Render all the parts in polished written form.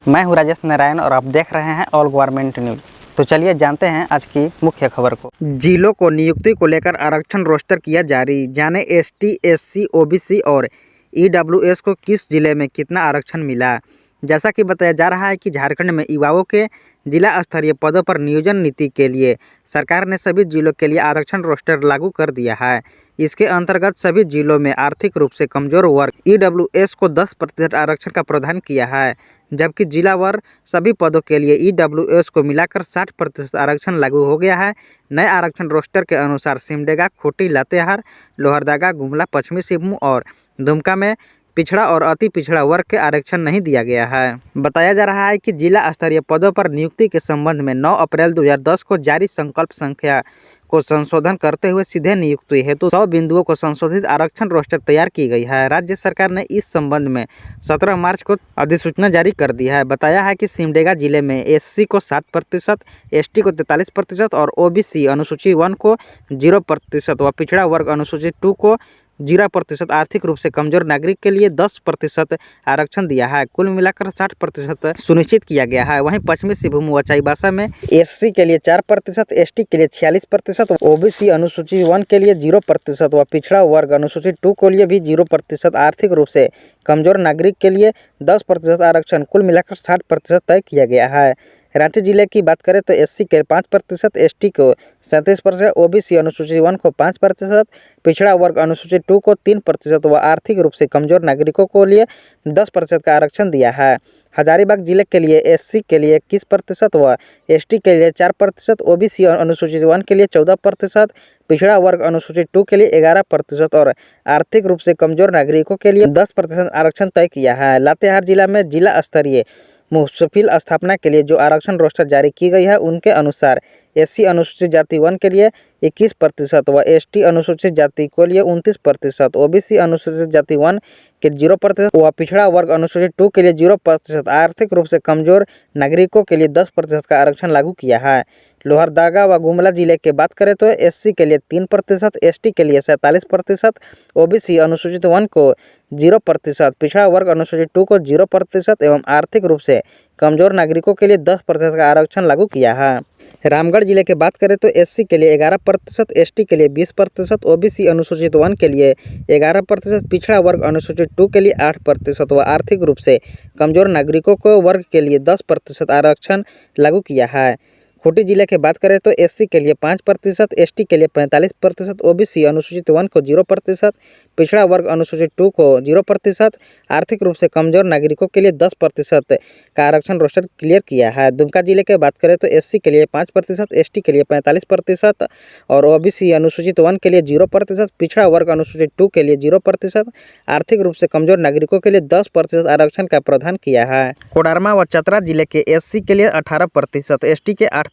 मैं हूं राजेश नारायण और आप देख रहे हैं ऑल गवर्नमेंट न्यूज। तो चलिए जानते हैं आज की मुख्य खबर को। जिलों को नियुक्ति को लेकर आरक्षण रोस्टर किया जारी, जाने एसटी, एससी, ओबीसी और ईडब्ल्यूएस को किस जिले में कितना आरक्षण मिला। जैसा कि बताया जा रहा है कि झारखंड में युवाओं के जिला स्तरीय पदों पर नियोजन नीति के लिए सरकार ने सभी जिलों के लिए आरक्षण रोस्टर लागू कर दिया है। इसके अंतर्गत सभी जिलों में आर्थिक रूप से कमजोर वर्ग ईडब्ल्यूएस को 10% आरक्षण का प्रावधान किया है, जबकि जिलावार सभी पदों के लिए ईडब्ल्यूएस को मिलाकर 60% आरक्षण लागू हो गया है। नए आरक्षण रोस्टर के अनुसार सिमडेगा, खूंटी, लातेहार, लोहरदगा, गुमला, पश्चिमी सिंहभूम और दुमका में पिछड़ा और अति पिछड़ा वर्ग के आरक्षण नहीं दिया गया है। बताया जा रहा है कि जिला स्तरीय पदों पर नियुक्ति के संबंध में 9 अप्रैल 2010 को जारी संकल्प संख्या को संशोधन करते हुए सीधे नियुक्ति हेतु 100 बिंदुओं को संशोधित आरक्षण रोस्टर तैयार की गई है। राज्य सरकार ने इस संबंध में 17 मार्च को अधिसूचना जारी कर दी है। बताया है कि सिमडेगा जिले में एससी को 7%, एसटी को 43% और ओबीसी अनुसूची 1 को 0% व पिछड़ा वर्ग अनुसूची 2 को 0% आर्थिक रूप से कमजोर नागरिक के लिए 10% आरक्षण दिया है। कुल मिलाकर 60% सुनिश्चित किया गया है। वहीं पश्चिमी सिंहभूम व चाईबासा में एससी के लिए 4%, एसटी के लिए 46%, ओबीसी अनुसूची 1 के लिए 0% व पिछड़ा वर्ग अनुसूची 2 के लिए भी 0% आर्थिक रूप से कमजोर नागरिक के लिए 10% आरक्षण कुल मिलाकर 60% तय किया गया है। रांची जिले की बात करें तो एससी के 5%, एसटी को 37%, ओबीसी अनुसूची 1 को 5%, पिछड़ा वर्ग अनुसूची 2 को 3% व आर्थिक रूप से कमजोर नागरिकों को लिए 10% का आरक्षण दिया है। हजारीबाग जिले के लिए एससी के लिए 21% व एसटी के लिए 4%, ओबीसी अनुसूचित 1 के लिए 14%, पिछड़ा वर्ग अनुसूचित 2 के लिए 11% और आर्थिक रूप से कमजोर नागरिकों के लिए 10% आरक्षण तय किया है। लातेहार जिला में जिला स्तरीय मुस्तफिल स्थापना के लिए जो आरक्षण रोस्टर जारी की गई है उनके अनुसार एससी अनुसूचित जाति 1 के लिए 21% व एसटी अनुसूचित जाति के लिए 29%, ओबीसी अनुसूचित जाति 1 के 0% व पिछड़ा वर्ग अनुसूचित 2 के लिए 0%, आर्थिक रूप से कमजोर नागरिकों के लिए 10% का आरक्षण लागू किया है। लोहरदगा व गुमला जिले की बात करें तो एससी के लिए 3%, एसटी के लिए 47%, ओबीसी अनुसूचित 1 को 0%, पिछड़ा वर्ग अनुसूचित 2 को 0% एवं आर्थिक रूप से कमजोर नागरिकों के लिए 10% का आरक्षण लागू किया है। रामगढ़ जिले की बात करें तो एससी के लिए 11%, एसटी के लिए 20%, ओबीसी अनुसूचित 1 के लिए 11%, पिछड़ा वर्ग अनुसूचित 2 के लिए 8% व आर्थिक रूप से कमजोर नागरिकों को वर्ग के लिए 10% आरक्षण लागू किया है। खूंटी जिले की बात करें तो एससी के लिए 5%, एसटी के लिए 45%, ओबीसी अनुसूचित 1 को 0%, पिछड़ा वर्ग अनुसूचित 2 को 0%, आर्थिक रूप से कमजोर नागरिकों के लिए 10% का आरक्षण रोस्टर क्लियर किया है। दुमका जिले की बात करें तो एससी के लिए 5%, एसटी के लिए 45% और ओबीसी अनुसूचित 1 के लिए 0%, पिछड़ा वर्ग अनुसूचित 2 के लिए 0%, आर्थिक रूप से कमजोर नागरिकों के लिए 10% आरक्षण का प्रावधान किया है। कोडरमा व चतरा जिले के एससी के लिए 18%, एसटी के 8%,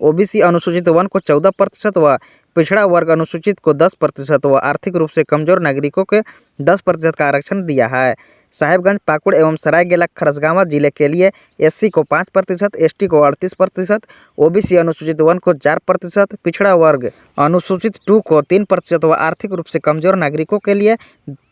ओबीसी अनुसूचित 1 को 14% व पिछड़ा वर्ग अनुसूचित को 10% व आर्थिक रूप से कमजोर नागरिकों के 10% का आरक्षण दिया है। साहेबगंज, पाकुड़ एवं सरायकेला खरसावां जिले के लिए एससी को 5%, एसटी को 38%, ओबीसी अनुसूचित 1 को 4%, पिछड़ा वर्ग अनुसूचित 2 को 3% व आर्थिक रूप से कमजोर नागरिकों के लिए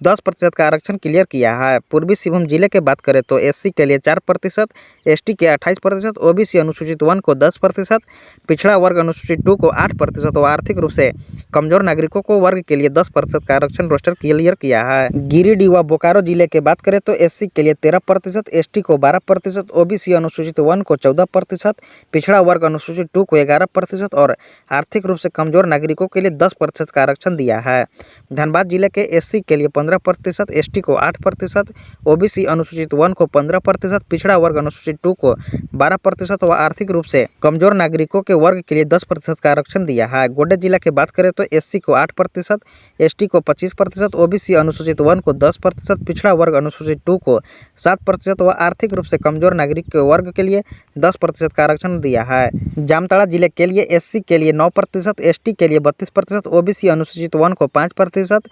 10% का आरक्षण क्लियर किया है। पूर्वी सिंहभूम जिले की बात करें तो एससी के लिए 4%, एसटी के 28%, ओबीसी अनुसूचित 1 को 10%, पिछड़ा वर्ग अनुसूचित 2 को 8% व आर्थिक रूप से कमजोर नागरिकों को वर्ग के लिए 10% का आरक्षण रोस्टर क्लियर किया है। गिरिडीह व बोकारो जिले की बात करें तो एससी के लिए 13%, एसटी को 12%, ओबीसी अनुसूचित 1 को 14%, पिछड़ा वर्ग अनुसूचित 2 को 11% और आर्थिक रूप से कमजोर नागरिकों के लिए 10% का आरक्षण दिया है। धनबाद जिले के एससी के लिए 15%, एसटी को 8%, ओबीसी अनुसूचित 1 को 15%, पिछड़ा वर्ग अनुसूचित 2 को 12% व आर्थिक रूप से कमजोर नागरिकों के वर्ग के लिए 10% का आरक्षण दिया है। गोड्डा जिला की बात करें तो एससी को 8%, एसटी को 25%, ओबीसी अनुसूचित 1 को 10%, पिछड़ा वर्ग अनुसूचित 2 को 7% व आर्थिक रूप से कमजोर नागरिक के वर्ग के लिए 10% का आरक्षण दिया है। जामताड़ा जिले के लिए एससी के लिए 9%, एसटी के लिए 32%, ओबीसी अनुसूचित 1 को 5%,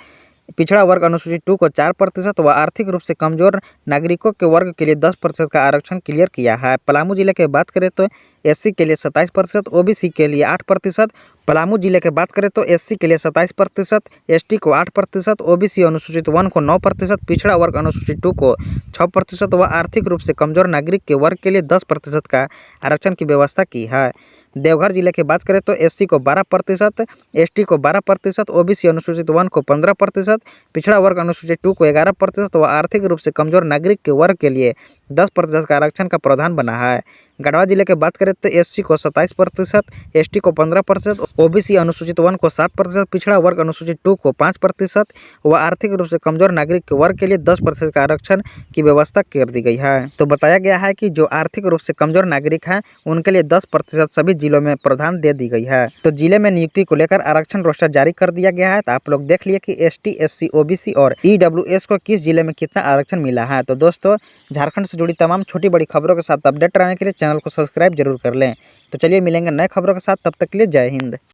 पिछड़ा वर्ग अनुसूचित 2 को 4% व आर्थिक रूप से कमजोर नागरिकों के वर्ग के लिए 10% का आरक्षण क्लियर किया है। पलामू जिले की बात करें तो एससी के लिए 27%, ओबीसी के लिए 8%। पलामू जिले की बात करें तो एससी के लिए 27%, एसटी को 8%, ओबीसी अनुसूचित 1 को 9%, पिछड़ा वर्ग अनुसूचित 2 को 6% व आर्थिक रूप से कमजोर नागरिक के वर्ग के लिए 10% का आरक्षण की व्यवस्था की है। देवघर जिले की बात करें तो एससी को 12%, एसटी को 12%, ओबीसी अनुसूचित 1 को 15%, पिछड़ा वर्ग अनुसूचित 2 को 11% व आर्थिक रूप से कमजोर नागरिक के वर्ग के लिए 10% का आरक्षण का प्रावधान बना है। गढ़वा जिले की बात करें तो एससी को 27%, एसटी को 15%, ओबीसी अनुसूचित 1 को 7%, पिछड़ा वर्ग अनुसूचित 2 को 5% व आर्थिक रूप से कमजोर नागरिक के वर्ग के लिए 10% का आरक्षण की व्यवस्था कर दी गई है। तो बताया गया है कि जो आर्थिक रूप से कमजोर नागरिक हैं उनके लिए 10% सभी जिलों में प्रावधान दे दी गई है। तो जिले में नियुक्ति को लेकर आरक्षण रोस्टर जारी कर दिया गया है। तो आप लोग देख लिए कि एसटी, एससी, ओबीसी और ईडब्ल्यूएस को किस जिले में कितना आरक्षण मिला है। तो दोस्तों, झारखंड से जुड़ी तमाम छोटी बड़ी खबरों के साथ अपडेट रहने के लिए चैनल को सब्सक्राइब जरूर कर लें। तो चलिए मिलेंगे नए खबरों के साथ, तब तक के लिए जय हिंद।